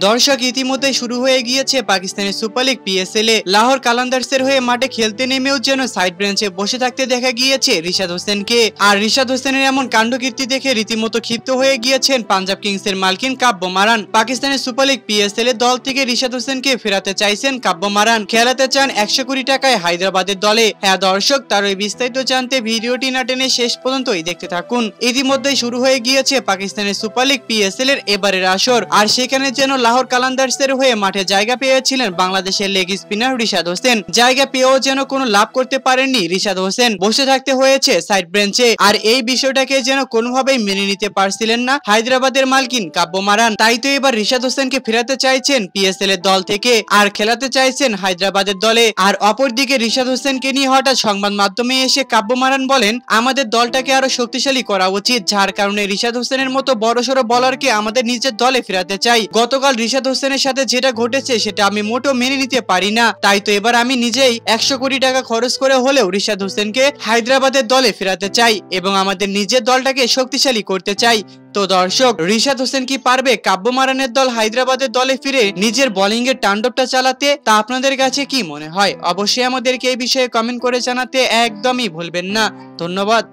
দর্শক ইতিমধ্যে শুরু হয়ে গিয়েছে পাকিস্তানের সুপার লিগ পিএসএল এ লাহোর কালান্দার্সের হয়ে মাঠে খেলতে নেমেও যেন সাইড বেঞ্চে বসে থাকতে দেখা গিয়েছে রিশাদ হোসেনকে। আর রিশাদ হোসেনের এমন কাণ্ডকীর্তি দেখে রীতিমতো ক্ষিপ্ত হয়ে গিয়েছেন পাঞ্জাব কিংসের মালকিন কাব্য মারান। পাকিস্তানের সুপার লিগ পিএসএল এর দল থেকে রিশাদ হোসেনকে ফেরাতে চাইছেন কাব্য মারান, খেলাতে চান 100 কোটি টাকায় হায়দ্রাবাদের দলে। হ্যাঁ দর্শক, তার ওই বিস্তারিত জানতে ভিডিওটি না টেনে শেষ পর্যন্তই দেখতে থাকুন। ইতিমধ্যে শুরু হয়ে গিয়েছে পাকিস্তানের সুপার লিগ পিএসএল এর এবারের আসর, আর সেখানে যেন লাহোর কালান্দার্সের হয়ে মাঠে জায়গা পেয়েছিলেন বাংলাদেশের লেগ স্পিনার রিশাদ হোসেন। জায়গা পেয়েও যেন কোনো লাভ করতে পারেননি রিশাদ হোসেন, বসে থাকতে হয়েছে সাইড বেঞ্চে। আর এই বিষয়টাকে যেন কোনোভাবেই মেনে নিতে পারছিলেন না হায়দ্রাবাদের মালকিন কাব্য মারান। তাই তো এবার রিশাদ হোসেনকে ফেরাতে চাইছেন পিএসএল এর দল থেকে আর খেলাতে চাইছেন হায়দ্রাবাদের দলে। আর অপরদিকে রিশাদ হোসেনকে নিয়ে হঠাৎ সংবাদ মাধ্যমে এসে কাব্য মারান বলেন, আমাদের দলটাকে আরো শক্তিশালী করা উচিত, যার কারণে রিশাদ হোসেনের মতো বড়সড় বলারকে আমাদের নিজের দলে ফেরাতে চাই। গতকাল রিশাদ হোসেনের সাথে যেটা ঘটেছে সেটা আমি মোটেও মেনে নিতে পারি না। তাই তো এবার আমি নিজেই 100 কোটি টাকা খরচ করে হলেও রিশাদ হোসেনকে হায়দ্রাবাদের দলে ফেরাতে চাই এবং আমাদের নিজের দলটাকে শক্তিশালী করতে চাই। তো দর্শক, রিশাদ হোসেন কি পারবে কাব্য মারানের দল হায়দ্রাবাদের দলে ফিরে নিজের বোলিং এর তাণ্ডবটা চালাতে? তা আপনাদের কাছে কি মনে হয়? অবশ্যই আমাদেরকে এই বিষয়ে কমেন্ট করে জানাতে একদমই ভুলবেন না। ধন্যবাদ।